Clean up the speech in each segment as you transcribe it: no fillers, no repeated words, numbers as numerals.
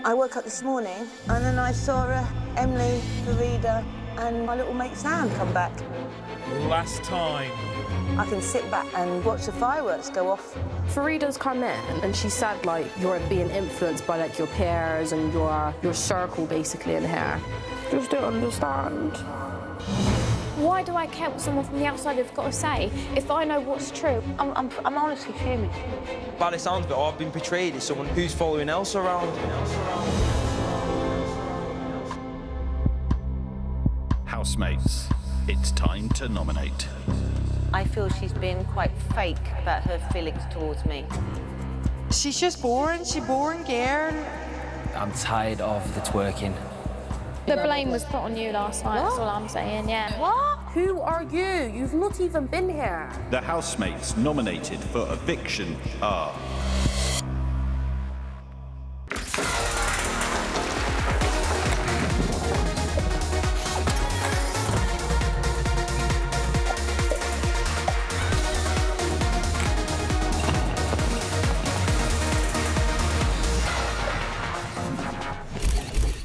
I woke up this morning and then I saw Emily, Farida and my little mate Sam come back. Last time. I can sit back and watch the fireworks go off. Farida's come in and she said, like, you're being influenced by, like, your peers and your circle, basically, in here. Just don't understand. Why do I care what someone from the outside has got to say if I know what's true? I'm honestly fuming. By the sound of it, I've been portrayed as someone who's following Elsa around. Housemates, it's time to nominate. I feel she's been quite fake about her feelings towards me. She's just boring. She's boring girl. I'm tired of the twerking. The blame was put on you last night, that's all I'm saying, yeah. What? Who are you? You've not even been here. The housemates nominated for eviction are...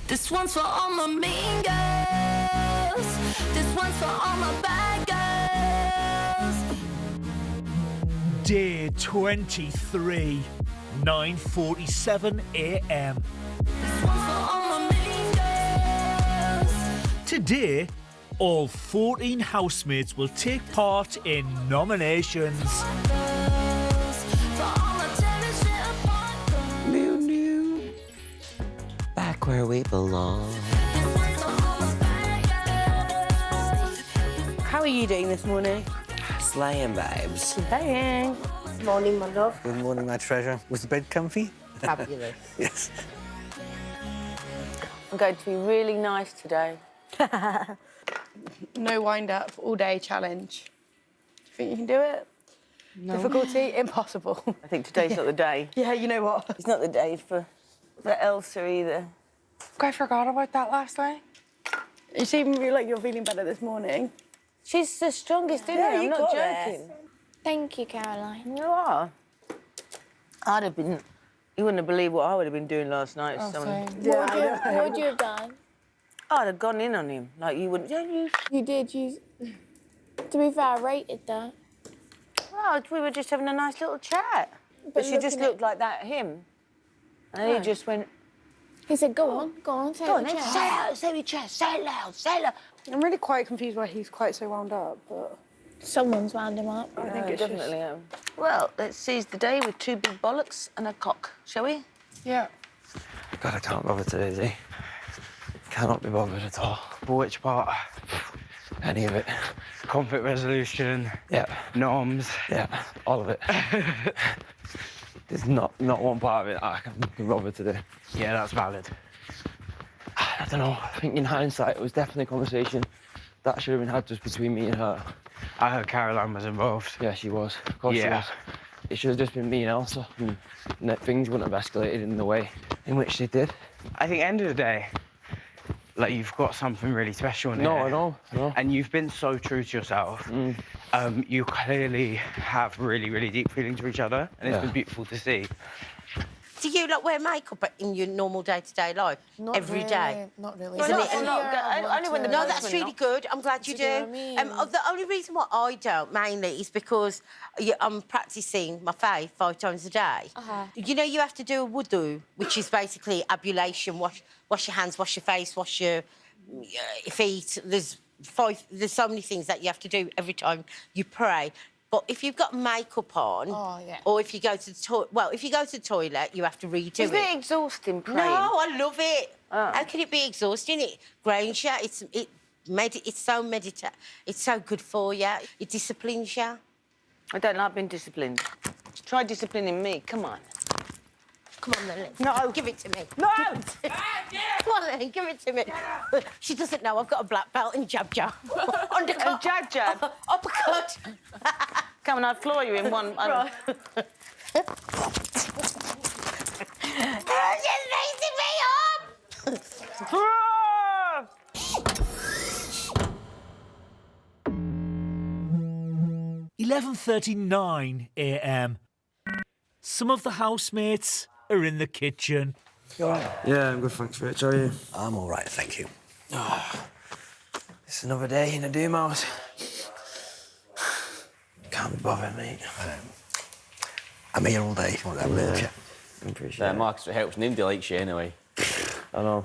This one's for all my mean girls. This one's for all my bad girls. Day-23, 9:47 a.m. This one's for all my mean girls. Today, all 14 housemates will take part in nominations. For all my tennis shit apart girls. New, new. Back where we belong. This one's for all my bad girls. How are you doing this morning? Slaying, babes. Slaying. Morning, my love. Good morning, my treasure. Was the bed comfy? Fabulous. Yes. I'm going to be really nice today. No wind-up, all-day challenge. Do you think you can do it? No. Difficulty? Impossible. I think today's not the day. Yeah, you know what? It's not the day for Elsa either. I forgot about that last night. You seem like you're feeling better this morning. She's the strongest, isn't Yeah, she? I'm you not got joking. Thank you, Caroline. You are. I'd have been... You wouldn't have believed what I would have been doing last night. Oh, Someone... What would you have done? I'd have gone in on him. Like, you wouldn't... You did, To be fair, I rated that. Well, we were just having a nice little chat. But she just looked like that, him. And he just went... He said, go on, say Go on, it. then, say it out, say it with your chest, say it loud, say it loud. I'm really quite confused why he's quite so wound up, but... Someone's wound him up. I think it's definitely am. Well, let's seize the day with 2 big bollocks and a cock, shall we? Yeah. God, I can't bother today, Z. Cannot be bothered at all. But which part? Any of it. Conflict resolution. Yeah. Norms. Yeah, all of it. There's not one part of it I can be bothered to do. Yeah, that's valid. I don't know. I think in hindsight, it was definitely a conversation that should have been had just between me and her. I heard Caroline was involved. Yeah, she was. Of course she was. It should have just been me and Elsa, and that things wouldn't have escalated in the way in which they did. I think end of the day, like, you've got something really special in No, here. I know. And you've been so true to yourself. You clearly have really, really deep feelings for each other, and it's been beautiful to see. Do you like wear makeup in your normal day-to-day life? Every day? Not really. Only when the No, that's really good. I'm glad you do. what I mean? The only reason why I don't, mainly, is because I'm practising my faith 5 times a day. You know, you have to do a wudu, which is basically ablution, wash your hands, wash your face, wash your feet. There's so many things that you have to do every time you pray. But if you've got makeup on, or if you go to the toilet, well, if you go to the toilet, you have to redo it. Isn't it exhausting praying? No, I love it. How can it be exhausting? It grounds you. It's so good for you. It disciplines you. I don't like being disciplined. Try disciplining me. Come on. Come on, then. No. Give it to me. No! Come on, then. Give it to me. She doesn't know I've got a black belt in jab jab. Undercut. Jab jab? Uppercut. Come on, I'll floor you in one. Right. She's raising me up! 11:39 a.m. Some of the housemates are in the kitchen. You all right? Yeah, I'm good, thanks, Rich. How are you? I'm all right, thank you. Oh, it's another day in a doom house. Can't be bothered, mate. I'm here all day if you want to have a look. I appreciate it. Marcus, it helps. Nobody likes you anyway. I know.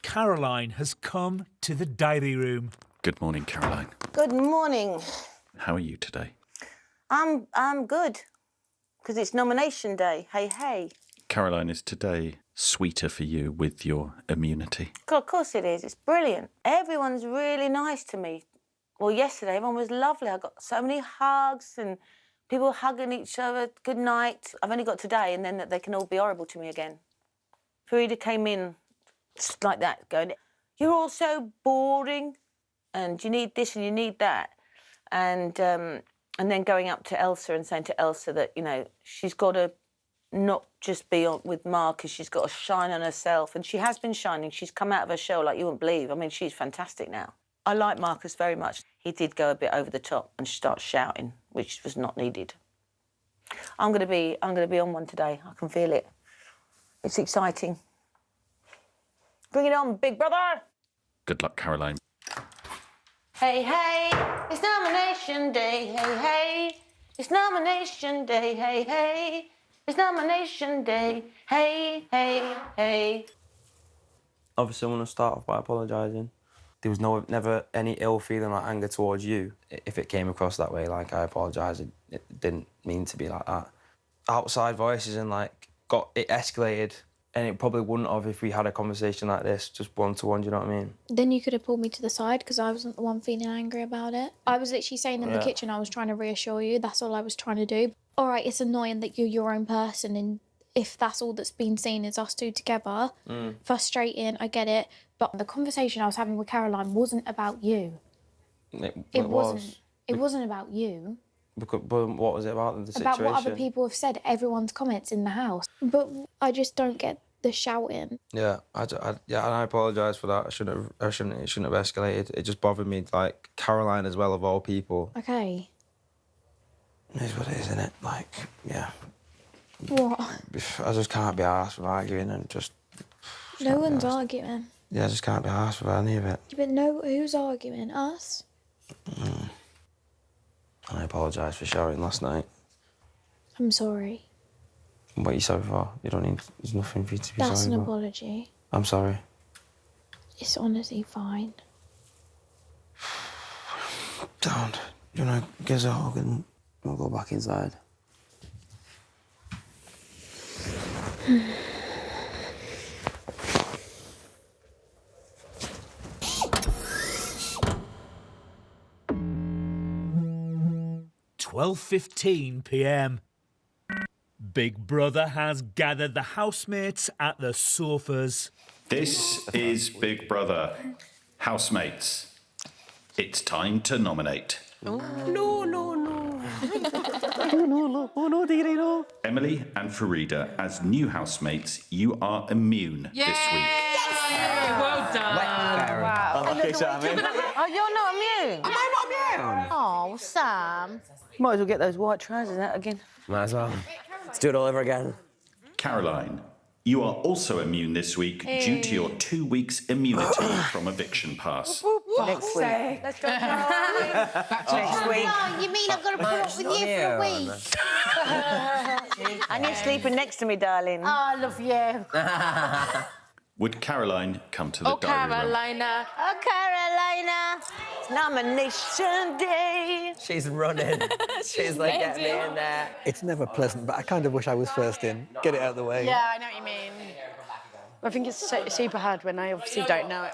Caroline has come to the diary room. Good morning, Caroline. Good morning. How are you today? I'm good. Because it's nomination day. Hey, hey. Caroline, is today sweeter for you with your immunity? Of course it is. It's brilliant. Everyone's really nice to me. Well, yesterday, everyone was lovely. I got so many hugs and people hugging each other. Good night. I've only got today, and then they can all be horrible to me again. Farida came in just like that, going, "You're all so boring, and you need this and you need that." And then going up to Elsa and saying to Elsa that, you know, she's got to not just be on with Marcus, she's got to shine on herself. And she has been shining. She's come out of her shell like you wouldn't believe. I mean, she's fantastic now. I like Marcus very much. He did go a bit over the top and start shouting, which was not needed. I'm gonna be on one today. I can feel it. It's exciting. Bring it on, big brother. Good luck, Caroline. Hey, hey, it's nomination day. Hey, hey, it's nomination day. Hey, hey, it's nomination day. Hey, hey, hey. Obviously, I want to start off by apologising. There was never any ill feeling or anger towards you. If it came across that way, like, I apologise. It didn't mean to be like that. Outside voices and, like, it escalated, and it probably wouldn't have if we had a conversation like this, just one-to-one, do you know what I mean? Then you could have pulled me to the side because I wasn't the one feeling angry about it. I was literally saying in the kitchen, I was trying to reassure you. That's all I was trying to do. All right, it's annoying that you're your own person, and if that's all that's been seen is us two together, frustrating, I get it. But the conversation I was having with Caroline wasn't about you. It wasn't. It wasn't about you. But what was it about the situation? About what other people have said, everyone's comments in the house. But I just don't get the shouting. Yeah, and I apologise for that. It shouldn't have escalated. It just bothered me, like, Caroline as well, of all people. Okay. It is what it is, isn't it? Like, yeah. What? I just can't be arsed with arguing and just... No one's arguing. Yeah, I just can't be arsed with any of it. But no, who's arguing? Us? I apologise for shouting last night. I'm sorry. What are you sorry for? You don't need... There's nothing for you to be sorry for. That's an apology. I'm sorry. It's honestly fine. Don't. You want to give us a hug and we'll go back inside? £12:15 p.m. Big Brother has gathered the housemates at the sofas. This is Big Brother. Housemates, it's time to nominate. No. Emily and Farida, as new housemates, you are immune this week. Well done. Wow. Unlucky, Sammy. Oh, you're not immune? Am I not immune? Oh, Sam. Might as well get those white trousers out again. Might as well. Let's do it all over again. Caroline, you are also immune this week due to your 2 weeks immunity from eviction pass. Next week. Let's go. Next week. Oh, you mean I've got to put up with you for a week? And you're sleeping next to me, darling. Oh, I love you. Would Caroline come to the diary room? Carolina. Oh, Carolina. It's nomination day. She's running. She's like, get me in there. It's never pleasant, but I kind of wish I was first in. Get it out of the way. Yeah, I know what you mean. I think it's super hard when I obviously don't know it.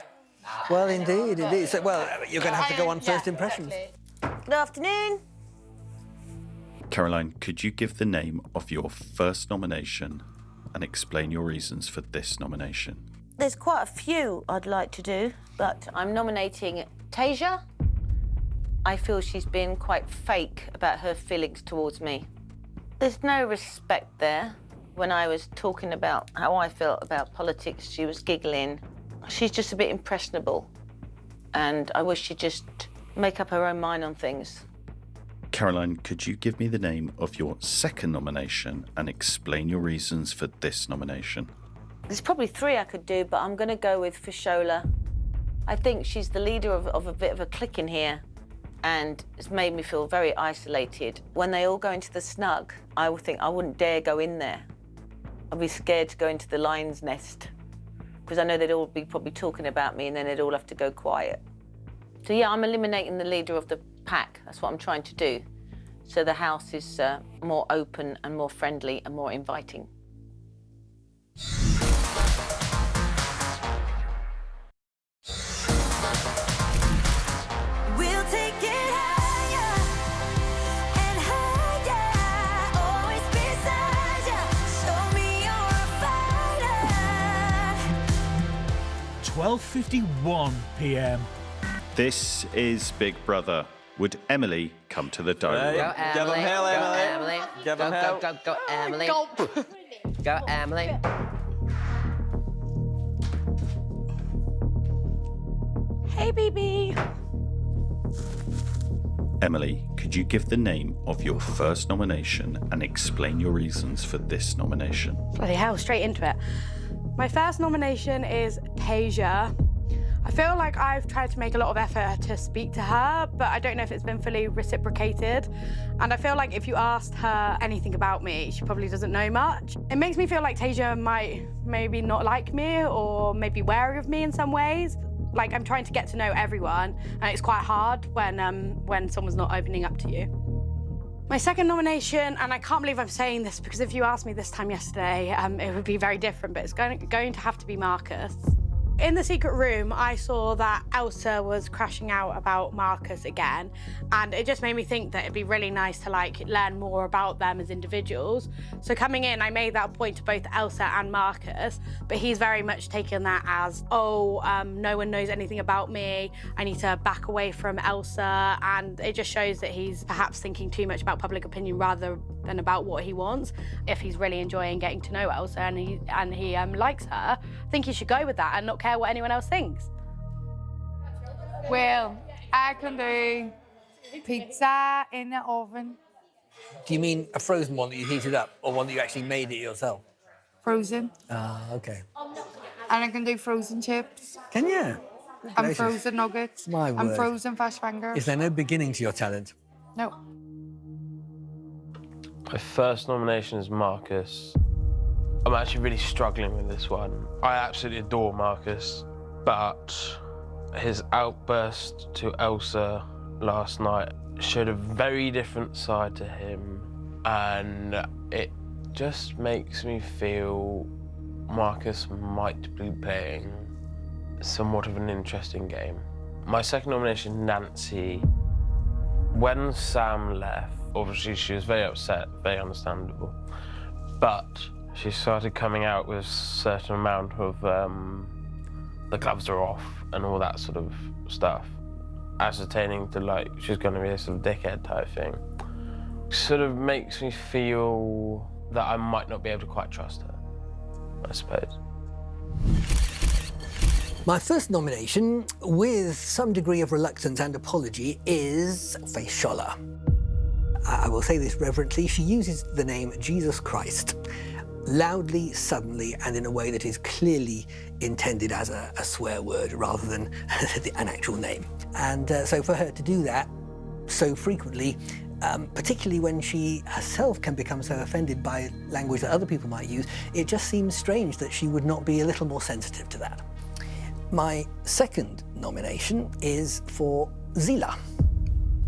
Well, indeed. So, well, you're going to have to go on first impressions. Good afternoon. Caroline, could you give the name of your first nomination and explain your reasons for this nomination? There's quite a few I'd like to do, but I'm nominating Tasia. I feel she's been quite fake about her feelings towards me. There's no respect there. When I was talking about how I felt about politics, she was giggling. She's just a bit impressionable, and I wish she'd just make up her own mind on things. Caroline, could you give me the name of your second nomination and explain your reasons for this nomination? There's probably 3 I could do, but I'm going to go with Fishola. I think she's the leader of a bit of a clique in here, and it's made me feel very isolated. When they all go into the snug, I would think I wouldn't dare go in there. I'd be scared to go into the lion's nest, because I know they'd all be probably talking about me, and then they'd all have to go quiet. So yeah, I'm eliminating the leader of the pack. That's what I'm trying to do. So the house is more open and more friendly and more inviting. We'll take it higher and higher, always beside ya. Show me you're a fighter. 12:51 p.m. This is Big Brother. Would Emily come to the diary room? Give them hell, Emily. Give them hell. Go, Emily. Go, Emily. Hey, baby. Emily, could you give the name of your first nomination and explain your reasons for this nomination? Bloody hell, straight into it. My first nomination is Tasia. I feel like I've tried to make a lot of effort to speak to her, but I don't know if it's been fully reciprocated. And I feel like if you asked her anything about me, she probably doesn't know much. It makes me feel like Tasia might maybe not like me or maybe wary of me in some ways. Like, I'm trying to get to know everyone, and it's quite hard when someone's not opening up to you. My second nomination, and I can't believe I'm saying this because if you asked me this time yesterday, it would be very different, but it's going to have to be Marcus. In the secret room, I saw that Elsa was crashing out about Marcus again, and it just made me think that it'd be really nice to learn more about them as individuals. So coming in, I made that point to both Elsa and Marcus, but he's very much taken that as, oh, no one knows anything about me, I need to back away from Elsa, and it just shows that he's perhaps thinking too much about public opinion rather than about what he wants. If he's really enjoying getting to know Elsa and he likes her, I think he should go with that and not care what anyone else thinks. Well, I can do pizza in the oven. Do you mean a frozen one that you heated up, or one that you actually made it yourself? Frozen. Ah, okay. And I can do frozen chips. Can you? And frozen nuggets. My and word. frozen fish fingers. Is there no beginning to your talent? No. My first nomination is Marcus. I'm actually really struggling with this one. I absolutely adore Marcus, but his outburst to Elsa last night showed a very different side to him, and it just makes me feel Marcus might be playing somewhat of an interesting game. My second nomination, Nancy. When Sam left, obviously she was very upset, very understandable, but she started coming out with a certain amount of the gloves are off and all that sort of stuff, ascertaining to she's going to be a sort of dickhead type thing. Sort of makes me feel that I might not be able to quite trust her, I suppose. My first nomination, with some degree of reluctance and apology, is Fishola. I will say this reverently, she uses the name Jesus Christ loudly, suddenly, and in a way that is clearly intended as a swear word rather than an actual name. And so for her to do that so frequently, particularly when she herself can become so offended by language that other people might use, it just seems strange that she would not be a little more sensitive to that. My second nomination is for Zila.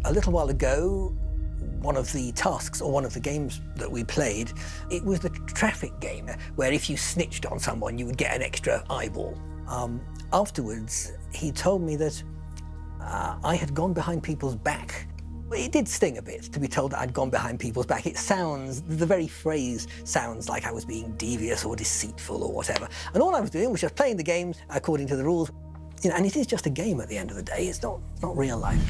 A little while ago, one of the tasks or one of the games that we played, it was the traffic game where if you snitched on someone, you would get an extra eyeball. Afterwards, he told me that I had gone behind people's back. It did sting a bit to be told that I'd gone behind people's back. It sounds, the very phrase sounds like I was being devious or deceitful or whatever. And all I was doing was just playing the games according to the rules. You know, and it is just a game at the end of the day. It's not real life.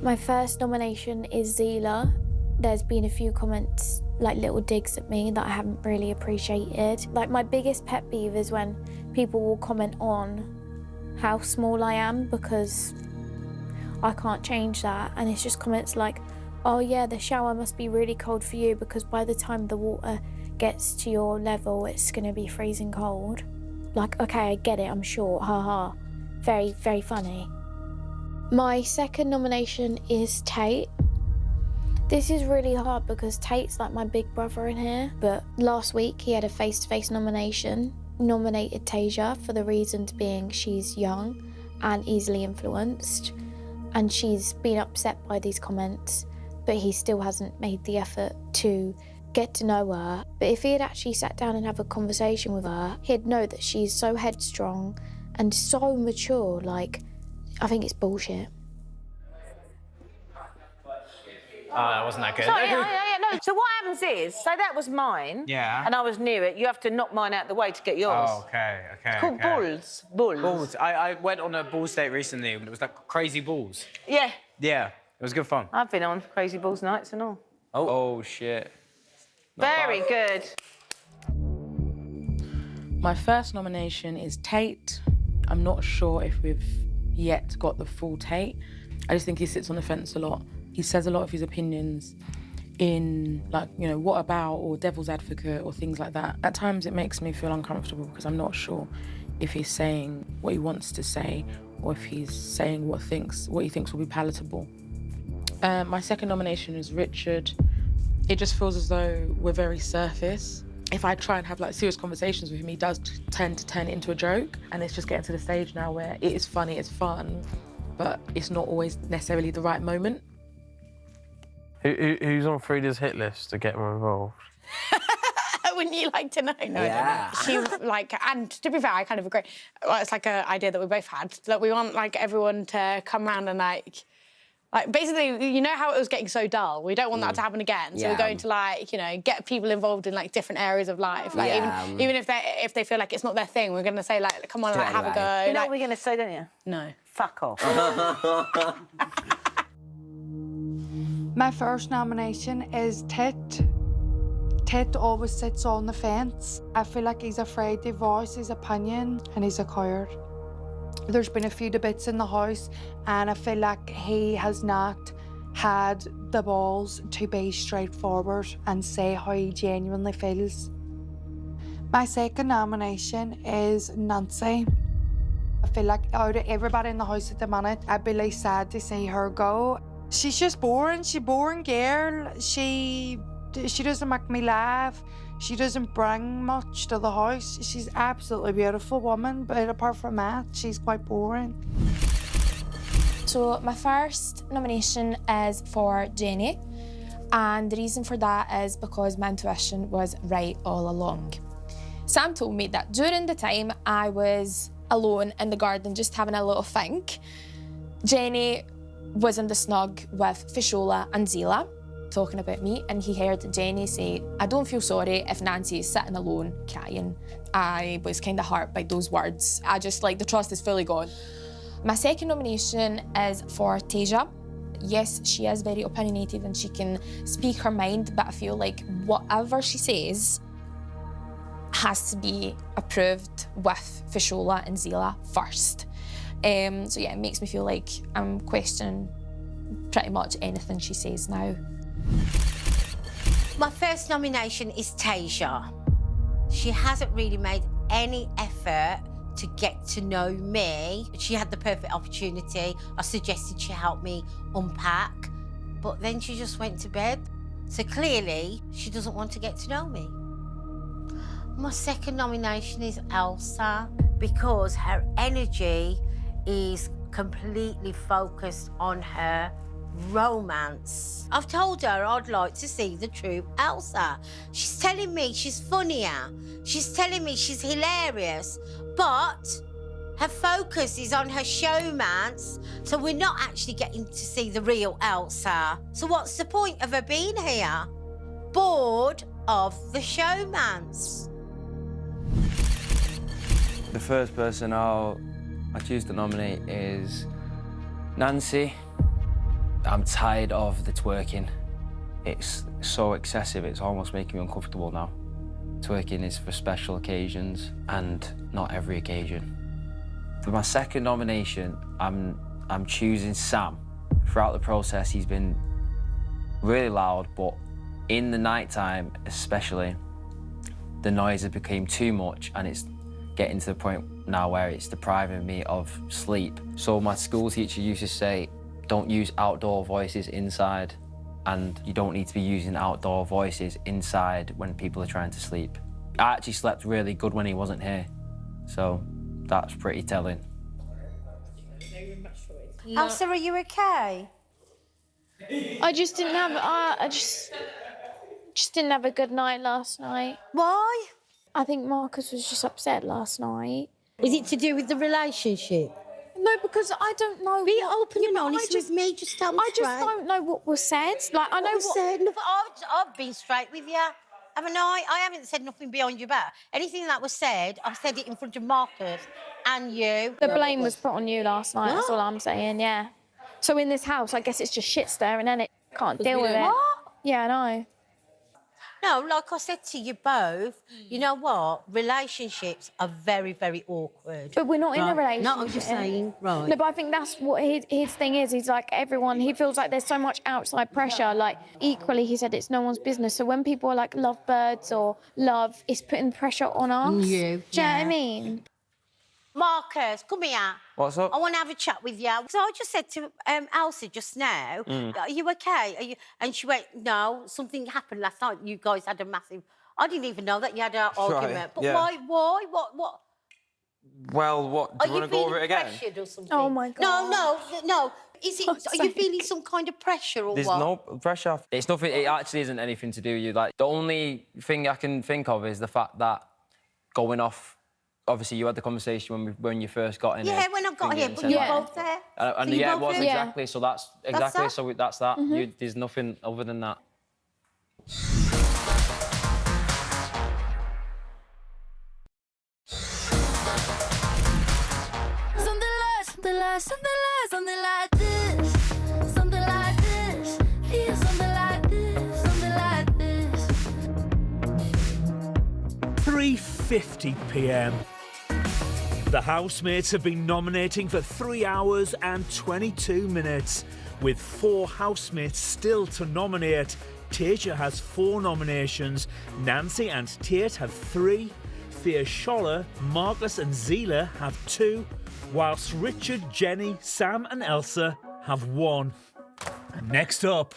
My first nomination is Zila. There's been a few comments, like little digs at me that I haven't really appreciated. Like, my biggest pet peeve is when people will comment on how small I am, because I can't change that. And it's just comments like, oh yeah, the shower must be really cold for you because by the time the water gets to your level, it's gonna be freezing cold. Like, okay, I get it, I'm short, haha. Very, very funny. My second nomination is Tate. This is really hard because Tate's like my big brother in here, but last week he had a face-to-face nomination, nominated Tasia for the reasons being she's young and easily influenced, and she's been upset by these comments, but he still hasn't made the effort to get to know her. But if he had actually sat down and have a conversation with her, he'd know that she's so headstrong and so mature. Like, I think it's bullshit. Oh, that wasn't that good. Sorry, no. So what happens is, say that was mine, Yeah. and I was near it, you have to knock mine out the way to get yours. Oh, okay. It's called balls. Balls. I went on a balls date recently, and it was like crazy balls. Yeah. Yeah, it was good fun. I've been on crazy balls nights and all. Oh shit. Very good. My first nomination is Tate. I'm not sure if we've yet got the full Tate. I just think he sits on the fence a lot. He says a lot of his opinions in, like, you know, what about, or devil's advocate, or things like that. At times it makes me feel uncomfortable because I'm not sure if he's saying what he wants to say or if he's saying what he thinks will be palatable. My second nomination is Richard. It just feels as though we're very surface. If I try and have like serious conversations with him, he does tend to turn it into a joke, and it's just getting to the stage now where it is funny, it's fun, but it's not always necessarily the right moment. Who's on Frida's hit list to get more involved? Wouldn't you like to know? No, Yeah. I don't know. She, like, and to be fair, I kind of agree. Well, it's like an idea that we both had. Like, we want, like, everyone to come around and, like, basically, you know how it was getting so dull? We don't want that to happen again. So Yeah. we're going to, like, you know, get people involved in, like, different areas of life. Like, even if they feel like it's not their thing, we're going to say, like, come on, like, have a go. You know like, what we're going to say, don't you? No. Fuck off. My first nomination is Tit. Tit always sits on the fence. I feel like he's afraid to voice his opinion and he's a coward. There's been a few debates in the house and I feel like he has not had the balls to be straightforward and say how he genuinely feels. My second nomination is Nancy. I feel like out of everybody in the house at the minute, I'd be like sad to see her go. She's just boring. She's a boring girl. She doesn't make me laugh. She doesn't bring much to the house. She's an absolutely beautiful woman, but apart from that, she's quite boring. So my first nomination is for Jenny, and the reason for that is because my intuition was right all along. Sam told me that during the time I was alone in the garden just having a little think, Jenny was in the snug with Fishola and Zila talking about me, and he heard Jenny say, I don't feel sorry if Nancy is sitting alone crying. I was kind of hurt by those words. I just, like, the trust is fully gone. My second nomination is for Tasia. Yes, she is very opinionated and she can speak her mind, but I feel like whatever she says has to be approved with Fishola and Zila first. So yeah, it makes me feel like I'm questioning pretty much anything she says now. My first nomination is Tasia. She hasn't really made any effort to get to know me. She had the perfect opportunity. I suggested she help me unpack, but then she just went to bed. So clearly, she doesn't want to get to know me. My second nomination is Elsa, because her energy is completely focused on her romance. I've told her I'd like to see the true Elsa. She's telling me she's funnier. She's telling me she's hilarious, but her focus is on her showmance, so we're not actually getting to see the real Elsa. So what's the point of her being here? Bored of the showmance. The first person I choose to nominate is Nancy. I'm tired of the twerking. It's so excessive, it's almost making me uncomfortable now. Twerking is for special occasions and not every occasion. For my second nomination, I'm choosing Sam. Throughout the process, he's been really loud, but in the nighttime especially, the noise has become too much, and it's getting to the point now where it's depriving me of sleep. So my school teacher used to say, don't use outdoor voices inside, and you don't need to be using outdoor voices inside when people are trying to sleep. I actually slept really good when he wasn't here, so that's pretty telling. Elsa, are you okay? I just didn't have. I just didn't have a good night last night. Why? I think Marcus was just upset last night. Is it to do with the relationship? No, because I don't know. Be open and honest with me. Just tell me I just don't know what was said. Like I know what said. I've been straight with you. Haven't I? I haven't said nothing behind your back. Anything that was said, I've said it in front of Marcus and you. The blame was put on you last night. That's all I'm saying. Yeah. So in this house, I guess it's just shit stirring, and it can't deal with it. What? Yeah, I know. No, like I said to you both, you know what? Relationships are very, very awkward. But we're not in a relationship. No, I'm just saying, right. No, but I think that's what his thing is. He's like everyone. He feels like there's so much outside pressure. Like equally, he said it's no one's business. So when people are like lovebirds or love, it's putting pressure on us. You, Do you know what I mean? Marcus, come here. What's up? I want to have a chat with you. So I just said to Elsa just now, are you okay? Are you? And she went, no, something happened last night. You guys had a massive... I didn't even know that you had an argument. But yeah. why? What? Well, what, do you want to go over it again? Pressured or something? Oh, my God. No. Is it? Are you feeling some kind of pressure or There's what? no pressure. It's nothing. It actually isn't anything to do with you. Like, the only thing I can think of is the fact that going off... Obviously, you had the conversation when you first got in. Yeah, when I got here, but you were both there. And So you yeah, it both was there? exactly. So that's exactly. that? So that's that. There's nothing other than that. Something like this. Something like this. Yeah, something like this. Something like this. 3:50 p.m. The housemates have been nominating for 3 hours and 22 minutes, with 4 housemates still to nominate. Tasia has 4 nominations, Nancy and Tate have 3, Thea Scholler, Marcus and Zila have 2, whilst Richard, Jenny, Sam and Elsa have 1. Next up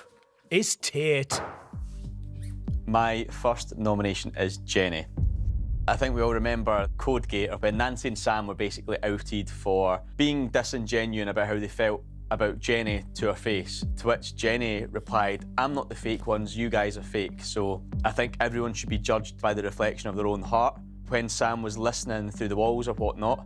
is Tate. My first nomination is Jenny. I think we all remember Codegate, when Nancy and Sam were basically outed for being disingenuous about how they felt about Jenny to her face, to which Jenny replied, I'm not the fake ones, you guys are fake. So I think everyone should be judged by the reflection of their own heart. When Sam was listening through the walls or whatnot,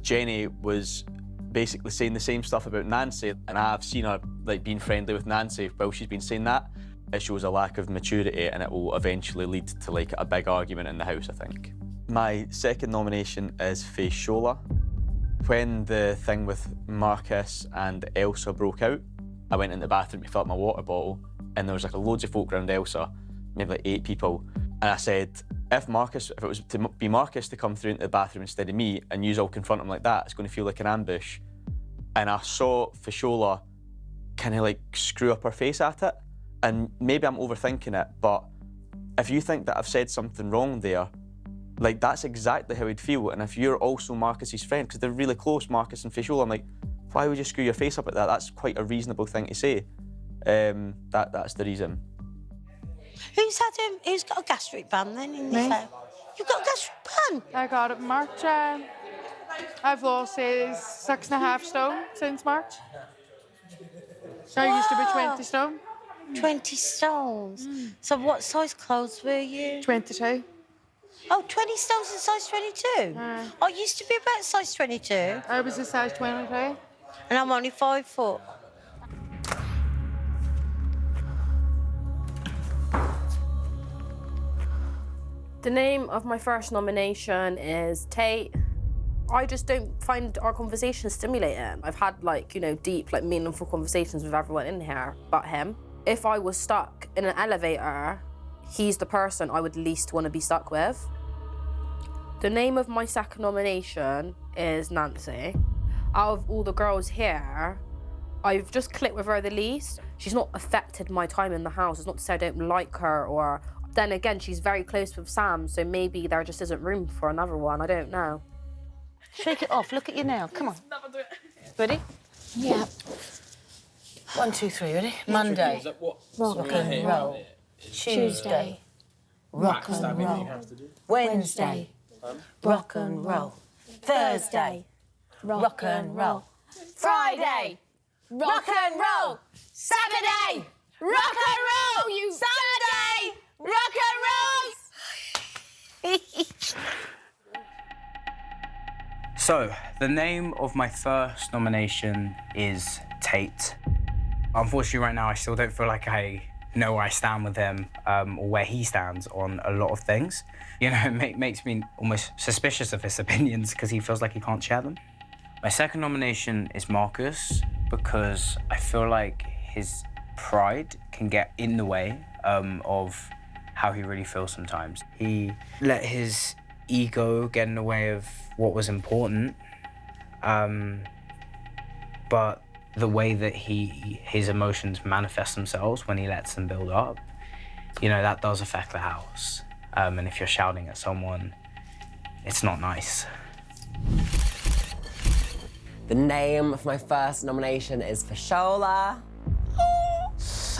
Jenny was basically saying the same stuff about Nancy, and I've seen her like being friendly with Nancy while she's been saying that. It shows a lack of maturity, and it will eventually lead to like a big argument in the house, I think. My second nomination is Faye Shola. When the thing with Marcus and Elsa broke out, I went in the bathroom to fill up my water bottle, and there was like loads of folk around Elsa, maybe like 8 people, and I said, if it was to be Marcus to come through into the bathroom instead of me, and you all confront him like that, it's going to feel like an ambush. And I saw Fashola kind of like screw up her face at it. And maybe I'm overthinking it, but if you think that I've said something wrong there, like that's exactly how he'd feel. And if you're also Marcus's friend, because they're really close, Marcus and Fashola, I'm like, why would you screw your face up at that? That's quite a reasonable thing to say. That's the reason. Who's got a gastric ban then in this house? You've got a gastric ban? I got it in March. I've lost 6.5 stone since March. I used to be 20 stone. 20 stones. So what size clothes were you? 22. Oh, 20 stones in size 22? I used to be about size 22. I was a size 22. And I'm only 5 foot. The name of my first nomination is Tate. I just don't find our conversation stimulating. I've had deep, meaningful conversations with everyone in here but him. If I was stuck in an elevator, he's the person I would least want to be stuck with. The name of my second nomination is Nancy. Out of all the girls here, I've just clicked with her the least. She's not affected my time in the house. It's not to say I don't like her or... Then again, she's very close with Sam, so maybe there just isn't room for another one. I don't know. Shake it off. Look at you now. Come on. Ready? Yeah. 1, 2, 3. Ready? Monday. Rock and roll. Tuesday. Rock and roll. Wednesday. Rock and roll. Thursday. Rock and roll. Friday. Rock and roll. Saturday. Rock and roll. Sunday. Rock and roll. So, the name of my first nomination is Tate. Unfortunately, right now, I still don't feel like I know where I stand with him or where he stands on a lot of things. You know, it makes me almost suspicious of his opinions because he feels like he can't share them. My second nomination is Marcus because I feel like his pride can get in the way of how he really feels sometimes. He let his ego get in the way of what was important, but the way that his emotions manifest themselves when he lets them build up, you know, that does affect the house. And if you're shouting at someone, it's not nice. The name of my first nomination is Fashola.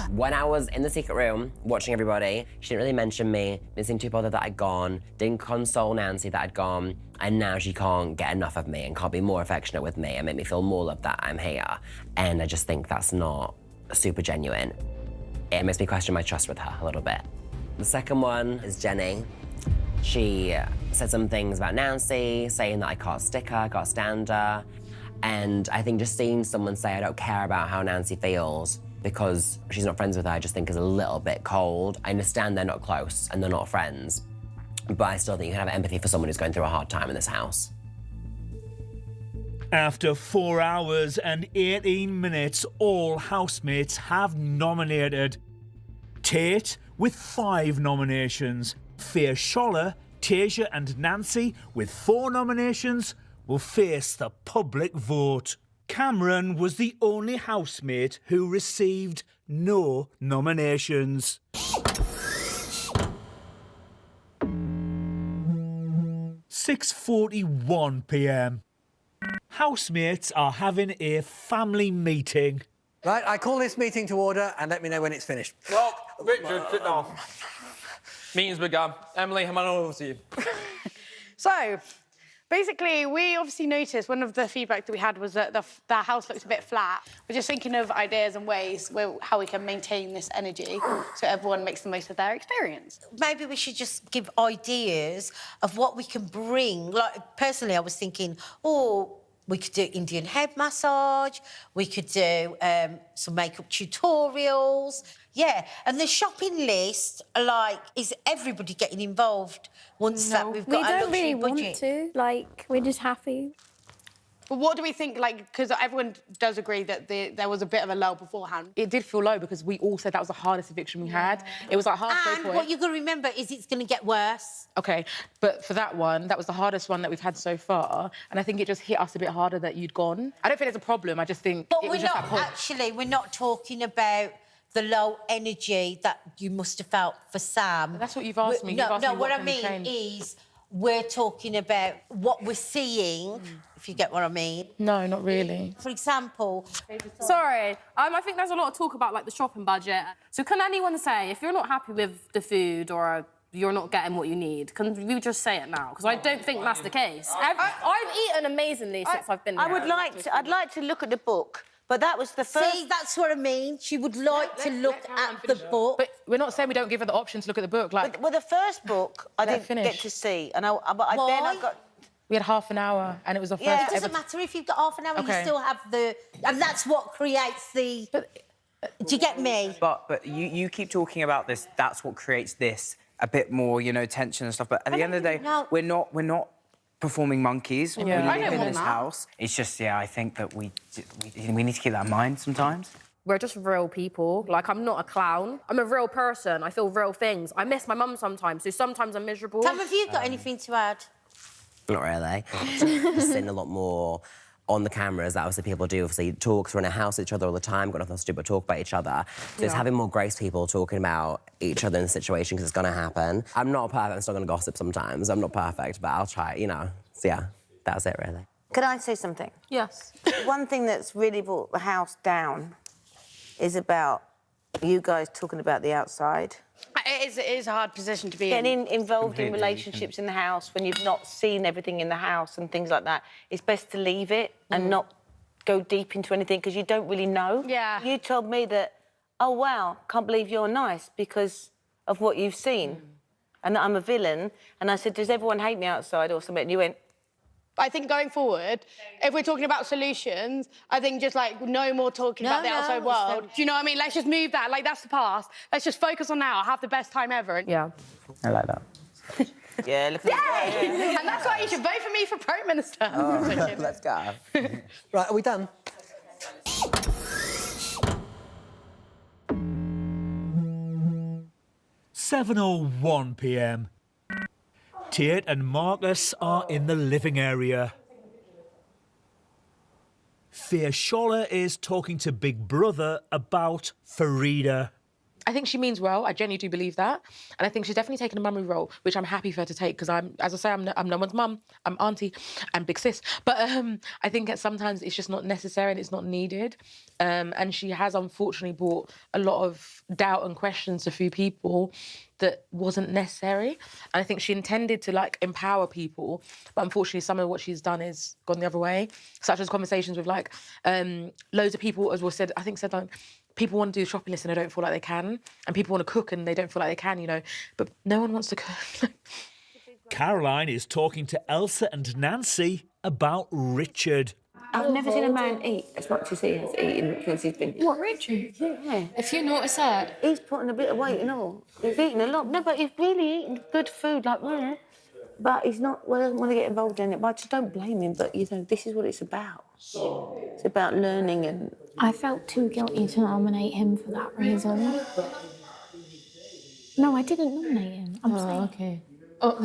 When I was in the secret room watching everybody, she didn't really mention me, didn't seem too bothered that I'd gone, didn't console Nancy that I'd gone, and now she can't get enough of me and can't be more affectionate with me and make me feel more loved that I'm here. And I just think that's not super genuine. It makes me question my trust with her a little bit. The second one is Jenny. She said some things about Nancy, saying that I can't stick her, can't stand her. And I think just seeing someone say I don't care about how Nancy feels because she's not friends with her, I just think is a little bit cold. I understand they're not close and they're not friends, but I still think you can have empathy for someone who's going through a hard time in this house. After 4 hours and 18 minutes, all housemates have nominated. Tate with 5 nominations. Fashola, Tasia and Nancy with 4 nominations will face the public vote. Cameron was the only housemate who received no nominations. 6:41 p.m. Housemates are having a family meeting. Right, I call this meeting to order and let me know when it's finished. No, Richard, sit down. Meeting's begun. Emily, I'm over to you. So, basically, we obviously noticed one of the feedback that we had was that the house looked a bit flat. We're just thinking of ideas and ways how we can maintain this energy so everyone makes the most of their experience. Maybe we should just give ideas of what we can bring. Like, personally, I was thinking, we could do Indian head massage, we could do some makeup tutorials. Yeah, and the shopping list, is everybody getting involved once that we've got we a don't luxury really budget? want to. We're just happy. But what do we think, because everyone does agree that there was a bit of a lull beforehand. It did feel low because we all said that was the hardest eviction we had. It was like halfway And point. what you've got to remember is it's going to get worse. OK, but for that one, that was the hardest one that we've had so far, and I think it just hit us a bit harder that you'd gone. I don't think there's a problem, I just think But it we're was just not, that point. actually, we're not talking about the low energy that you must have felt for Sam. That's what you've asked me. No, You've asked me what I can we mean change. is we're talking about what we're seeing, if you get what I mean. No, not really. For example... Sorry, I think there's a lot of talk about, the shopping budget. So can anyone say, if you're not happy with the food or you're not getting what you need, can we just say it now? Because I don't think that's the case. I've eaten amazingly since I've been here. I'd like to look at the book. But that was the first... See, that's what I mean. She would like to look at the book. But we're not saying we don't give her the option to look at the book. Well, the first book I didn't get to see. And then I got... We had half an hour and it was the first... Yeah, it doesn't matter if you've got half an hour, you still have the... And that's what creates the... Do you get me? But you keep talking about this, that's what creates this, a bit more, tension and stuff. But at the end of the day, we're not performing monkeys. We live in this house. It's just, I think that we need to keep that in mind sometimes. We're just real people. I'm not a clown. I'm a real person. I feel real things. I miss my mum sometimes, so sometimes I'm miserable. Tam, have you got anything to add? Not really. I've seen a lot more on the cameras that obviously people do. Obviously, talks, we're in a house with each other all the time, got nothing else to do but talk about each other. So it's having more grace people talking about each other in the situation because it's going to happen. I'm not perfect, I'm still going to gossip sometimes. I'm not perfect, but I'll try, you know. So yeah, that's it really. Can I say something? Yes. One thing that's really brought the house down is about you guys talking about the outside. It is a hard position to be in. Getting involved in relationships in the house when you've not seen everything in the house and things like that, it's best to leave it and not go deep into anything because you don't really know. Yeah. You told me that, oh, wow, can't believe you're nice because of what you've seen and that I'm a villain. And I said, does everyone hate me outside or something? And you went... I think going forward, if we're talking about solutions, I think just, like, no more talking about the outside world. Do you know what I mean? Let's just move that. Like, that's the past. Let's just focus on now. Have the best time ever. Yeah. I like that. Yeah, look at Yay! And that's why you should vote for me for Prime Minister. Oh, let's go. Right, are we done? £7:01 p.m. Tate and Marcus are in the living area. Faishola is talking to Big Brother about Farida. I think she means well. I genuinely do believe that. And I think she's definitely taken a mummy role, which I'm happy for her to take because I'm no one's mum. I'm auntie and big sis. But I think sometimes it's just not necessary and it's not needed. And she has unfortunately brought a lot of doubt and questions to a few people that wasn't necessary. And I think she intended to, like, empower people, but unfortunately some of what she's done is gone the other way, such as conversations with, like, loads of people, as was said, I think said, like, people want to do the shopping list and they don't feel like they can, and people want to cook and they don't feel like they can, you know, but no one wants to cook. Caroline is talking to Elsa and Nancy about Richard. I've never seen a man eat as much as he has eaten since he's been... What, Richard? Yeah. If you notice that. He's putting a bit of weight and all. He's eating a lot. No, but he's really eating good food, like, yeah. But he's not... Well, he doesn't want to get involved in it. But I just don't blame him. But, you know, this is what it's about. It's about learning and... I felt too guilty to nominate him for that reason. No, I didn't nominate him. I'm saying... okay. Oh.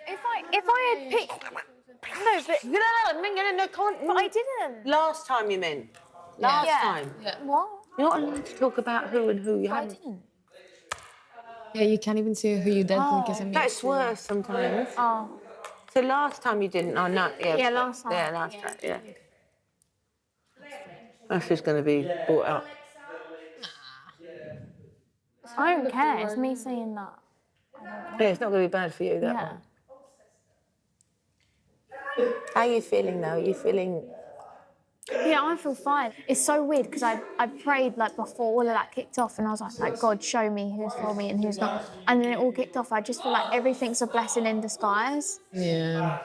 If I had picked... No, but... No, can't... But I didn't. Last time you meant. Last time. Yeah. What? You're not allowed to talk about who and who you haven't. I didn't. Yeah, you can't even say who you did because it makes That's worse sometimes. Oh. So last time you didn't? Oh, no. Yeah, Yeah, last time. Yeah, last time, yeah. That's just going to be brought up. I don't care. It's me saying that. Yeah, it's not going to be bad for you, that one. How are you feeling, though? Are you feeling... Yeah, I feel fine. It's so weird because I prayed, like, before all of that kicked off and I was like, God, show me who's for me and who's not. And then it all kicked off. I just feel like everything's a blessing in disguise. Yeah.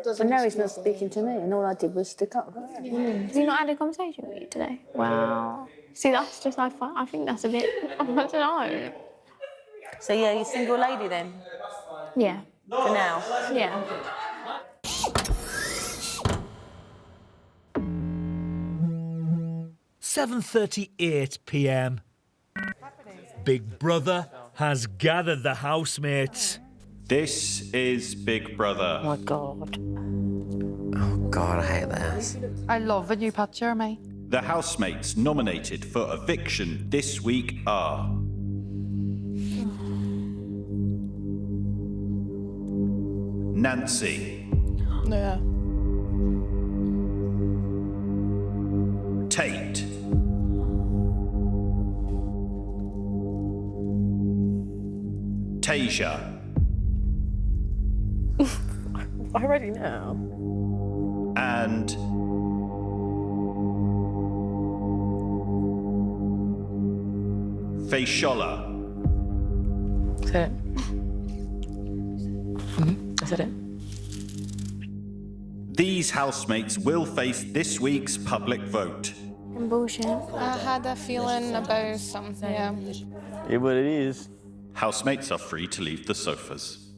But now he's not speaking to me and all I did was stick up. Have you not had a conversation with you today? Wow. See, that's just, I think that's a bit, I don't know. So, yeah, you're a single lady then? Yeah. For now? Yeah. £7:38 p.m. Big Brother has gathered the housemates. This is Big Brother. Oh, my God. Oh, God, I hate this. I love the new picture, me. The housemates nominated for eviction this week are... Nancy. Yeah. Tate. Tasia. I already know. And... Faishola. Said it. I said it. These housemates will face this week's public vote. Bullshit. I had a feeling about something, yeah. Yeah, but it is. Housemates are free to leave the sofas.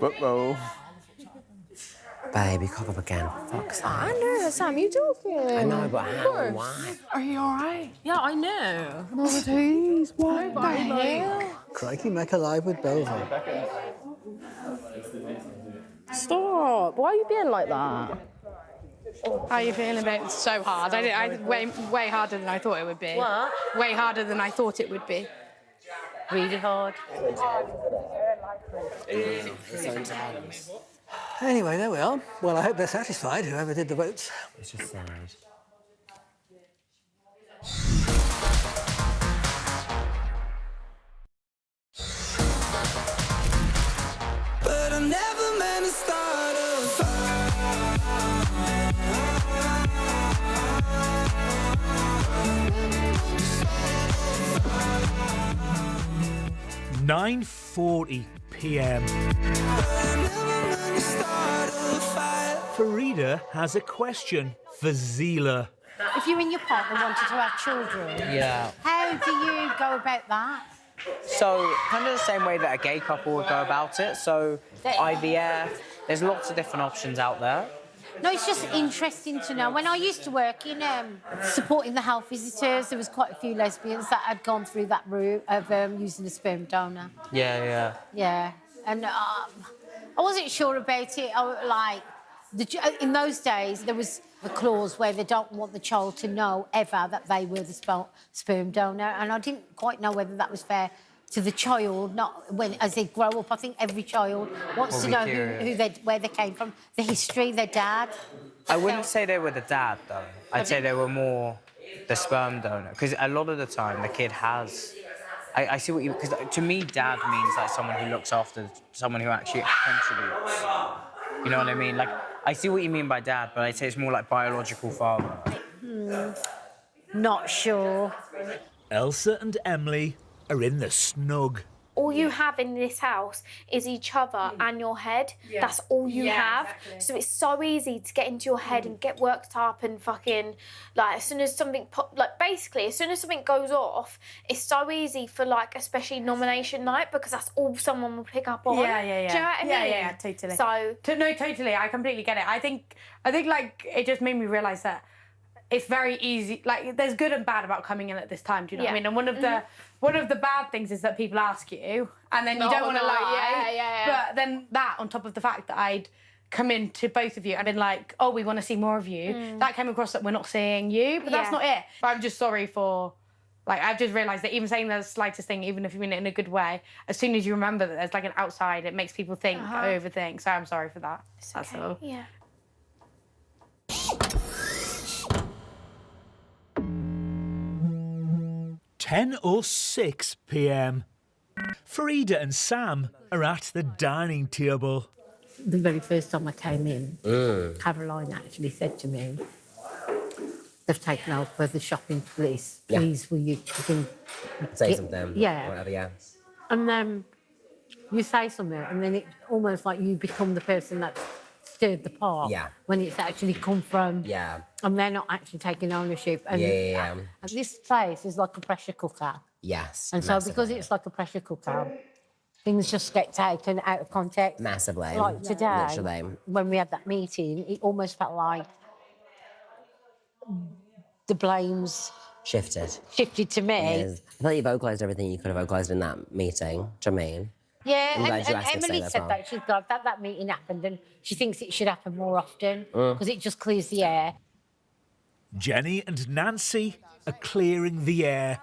Uh-oh. Baby, cough up again. Fuck's sake. I know, Sam, you talking. I know, but how? Why? Are you all right? Yeah, I know. No, please. What the hell? Crikey, Mac alive with Belva. Stop. Why are you being like that? How are you feeling about it? So hard. Way harder than I thought it would be. What? Way harder than I thought it would be. Really hard. Anyway, there we are. Well, I hope they're satisfied, whoever did the votes. It's just sad. But I never meant to start a fire. 9:40 p.m. Farida has a question for Zila. If you and your partner wanted to have children, Yeah. how do you go about that? So, kind of the same way that a gay couple would go about it. So, IVF, there's lots of different options out there. No, it's just interesting to know. When I used to work in supporting the health visitors, there was quite a few lesbians that had gone through that route of using a sperm donor. Yeah. Yeah, and I wasn't sure about it. In those days, there was a clause where they don't want the child to know ever that they were the sperm donor, and I didn't quite know whether that was fair to the child, not as they grow up. I think every child wants to know where they came from, the history, their dad. I wouldn't say they were the dad, though. I'd say they were more the sperm donor. Because a lot of the time, the kid has... I see what you... Because to me, dad means like someone who looks after someone who actually contributes. You know what I mean? Like, I see what you mean by dad, but I'd say it's more like biological father. Not sure. Elsa and Emily are in the snug. All you have in this house is each other and your head. Yeah. That's all you have. Exactly. So it's so easy to get into your head and get worked up and fucking, like, as soon as something, as soon as something goes off, it's so easy for, like, especially nomination night, because that's all someone will pick up on. Yeah. Do you know what I mean? Yeah, totally. So... No, totally. I completely get it. I think, like, it just made me realise that it's very easy. Like, there's good and bad about coming in at this time. Do you know what I mean? And one of the bad things is that people ask you, and then you don't want to lie. Yeah. But then that, on top of the fact that I'd come in to both of you and been like, oh, we want to see more of you, that came across that we're not seeing you, but that's not it. But I'm just sorry for... Like, I've just realised that even saying the slightest thing, even if you mean it in a good way, as soon as you remember that there's, like, an outside, it makes people think, overthink. So I'm sorry for that. That's all. Yeah. 10:06 p.m. Farida and Sam are at the dining table. The very first time I came in, Caroline actually said to me, they've taken over the shopping police. Please, will you say something? Yeah. Whatever, yeah. And then you say something, and then it's almost like you become the person that stirred the pot. Yeah. When it's actually come from. Yeah. And they're not actually taking ownership. And, Yeah. and this place is like a pressure cooker. Yes. And so because it's like a pressure cooker, things just get taken out of context. Massively. Like today, Literally. when we had that meeting, it almost felt like the blames Shifted to me. Yes. I feel like you vocalised everything you could have vocalised in that meeting. Do you know what I mean? Yeah, I'm glad you and asked me to say Emily that as said well. that. She's glad that meeting happened and she thinks it should happen more often Mm. because it just clears the air. Jenny and Nancy are clearing the air.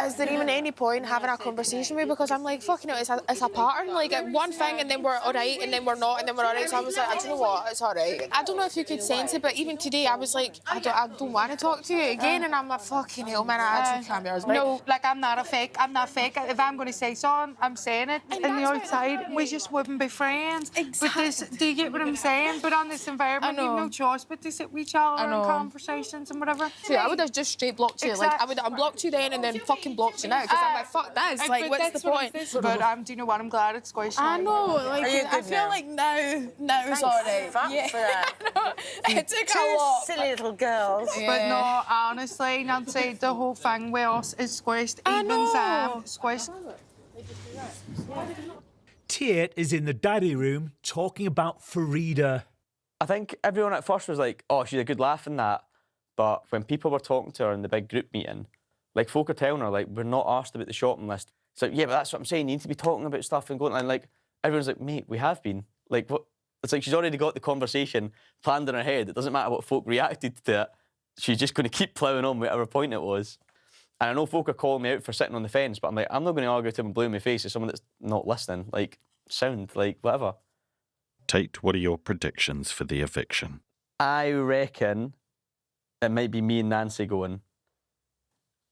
Is there even any point having a conversation with me? Because I'm like, fucking hell, it's a pattern. Like, one thing and then we're all right, and then we're not, and then we're all right. So I was like, do you know what? It's all right. I don't know if you could sense it, but even today I was like, I don't want to talk to you again. And I'm like, fucking hell, man, I actually can't be honest. No, like, I'm not fake. If I'm going to say something, I'm saying it. And On the that's outside, we just wouldn't be friends. Exactly. But this, do you get what I'm saying? But on this environment, you've no choice but to sit with each other and conversations and whatever. See, I would have just straight blocked you. Like, I would have unblocked you then and then fucking blocked you now. Because I'm like, fuck this. Like, what's the point? But do you know what? I'm glad it's squished. I know. Like, I feel like now it's all right. Yeah. It took a lot. Silly little girls. But no, honestly, Nancy, the whole thing with us is squished. Even Sam, squished. Tate is in the daddy room talking about Farida. I think everyone at first was like, oh, she's a good laugh in that. But when people were talking to her in the big group meeting, like, folk are telling her, like, we're not asked about the shopping list. It's like, yeah, but that's what I'm saying. You need to be talking about stuff and going, and like, everyone's like, mate, we have been. Like, what? It's like she's already got the conversation planned in her head. It doesn't matter what folk reacted to it. She's just going to keep ploughing on whatever point it was. And I know folk are calling me out for sitting on the fence, but I'm like, I'm not going to argue to him and blue in my face as someone that's not listening. Like, sound, like, whatever. Tate, what are your predictions for the eviction? I reckon it might be me and Nancy going.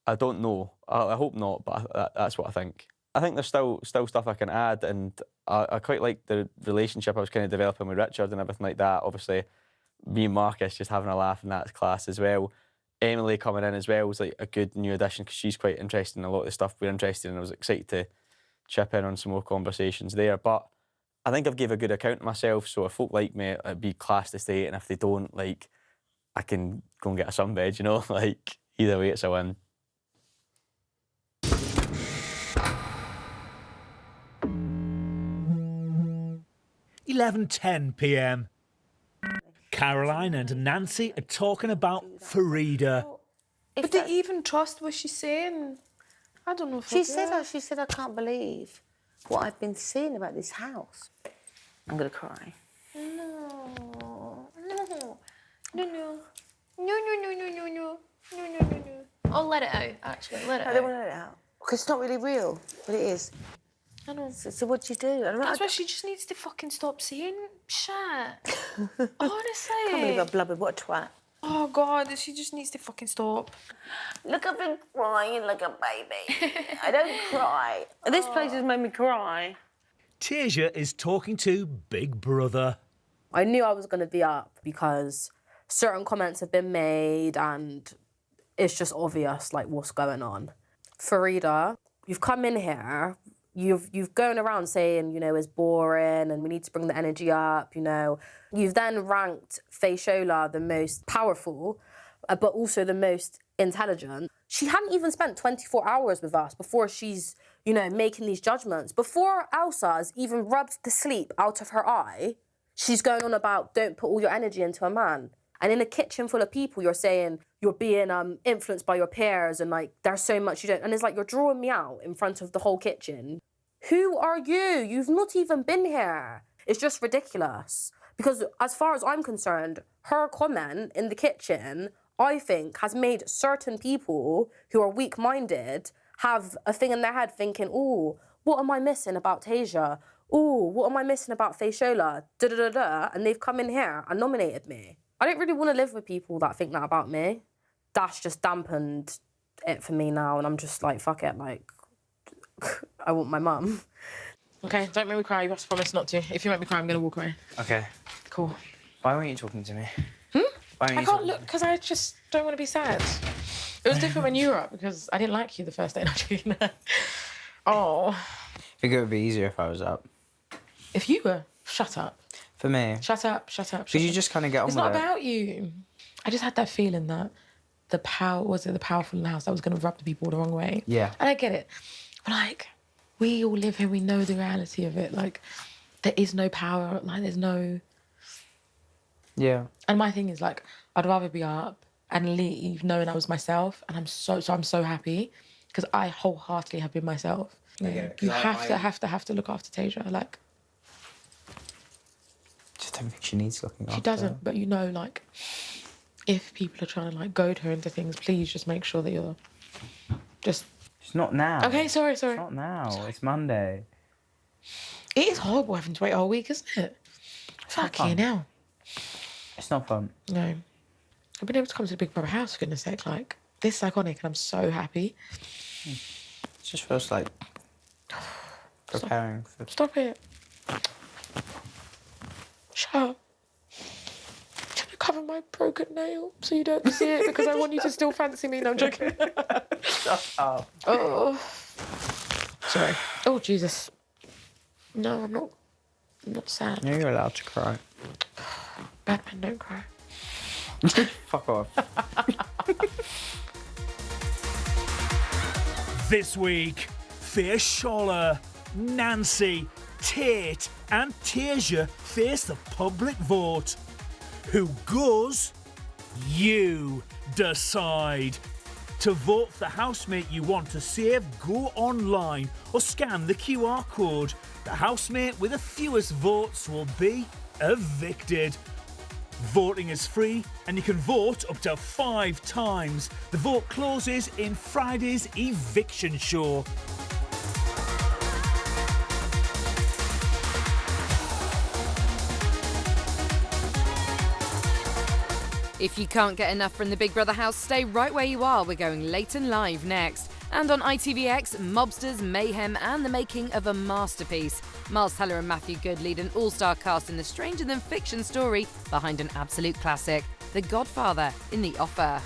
I don't know. I hope not, but that's what I think. I think there's still stuff I can add, and I quite like the relationship I was kind of developing with Richard and everything like that. Obviously, me and Marcus just having a laugh in that class as well. Emily coming in as well was like a good new addition because she's quite interested in a lot of the stuff we're interested in. I was excited to chip in on some more conversations there. But I think I've gave a good account of myself, so if folk like me, it'd be class to stay, and if they don't, like, I can go and get a sunbed, you know? Like, either way, it's a win. (11:10 p.m). Caroline and Nancy are talking about Farida. But they even trust what she's saying. I don't know if She said, I can't believe what I've been seeing about this house. I'm going to cry. No. I'll let it out, actually. Let it I out. don't want to let it out. Because it's not really real, but it is. I know. So what do you do? That's why she just needs to fucking stop saying shit. Honestly. I can't believe I blubbered. What a twat. Oh, God, she just needs to fucking stop. Look, I've been crying like a baby. I don't cry. This place has made me cry. Tasia is talking to Big Brother. I knew I was going to be up because certain comments have been made and it's just obvious, like, what's going on. Farida, you've come in here, you've gone around saying, you know, it's boring and we need to bring the energy up, you know. You've then ranked Faishola the most powerful, but also the most intelligent. She hadn't even spent 24 hours with us before she's, you know, making these judgments. Before Elsa's even rubbed the sleep out of her eye, she's going on about don't put all your energy into a man. And in a kitchen full of people, you're saying you're being influenced by your peers and, like, there's so much you don't... And it's like, you're drawing me out in front of the whole kitchen. Who are you? You've not even been here. It's just ridiculous. Because as far as I'm concerned, her comment in the kitchen, I think, has made certain people who are weak-minded have a thing in their head thinking, oh, what am I missing about Tasia? Oh, what am I missing about Faishola? Da-da-da-da. And they've come in here and nominated me. I don't really want to live with people that think that about me. That's just dampened it for me now, and I'm just like, fuck it, like, I want my mum. Okay, don't make me cry. You have to promise not to. If you make me cry, I'm going to walk away. Okay. Cool. Why weren't you talking to me? Why weren't I you can't look, because I just don't want to be sad. It was different when you were up, because I didn't like you the first day. Oh. I think it would be easier if I was up. If you were, shut up. For me. Shut up, shut up. Because you just kind of get on with it. It's not about you. I just had that feeling that the powerful in the house that was going to rub the people the wrong way. Yeah. And I get it. But, like, we all live here, we know the reality of it. Like, there is no power, like, there's no... Yeah. And my thing is, like, I'd rather be up and leave knowing I was myself, and I'm so happy, because I wholeheartedly have been myself. You have to look after Tasia, like... Just don't think she needs looking after. She doesn't, but you know, like, if people are trying to, like, goad her into things, please just make sure that you're just... It's not now. Okay, sorry. It's not now. It's Monday. It is horrible having to wait a whole week, isn't it? Fucking hell. It's not fun. No. I've been able to come to the Big Brother house, for goodness sake. Like, this is iconic, and I'm so happy. It just feels like preparing for... Stop it. Shut up. Can I cover my broken nail so you don't see it? Because I want you to still fancy me. No, I'm joking. Shut up. Oh. Sorry. Oh, Jesus. No, I'm not sad. No, you're allowed to cry. Bad men don't cry. Fuck off. This week, Faishola, Nancy, Tate and Tasia face the public vote. Who goes? You decide. To vote for the housemate you want to save, go online or scan the QR code. the housemate with the fewest votes will be evicted. Voting is free and you can vote up to 5 times. The vote closes in Friday's eviction show. If you can't get enough from the Big Brother house, stay right where you are. We're going late and live next. And on ITVX, mobsters, mayhem, and the making of a masterpiece. Miles Teller and Matthew Good lead an all-star cast in the stranger-than-fiction story behind an absolute classic, The Godfather in the Offer.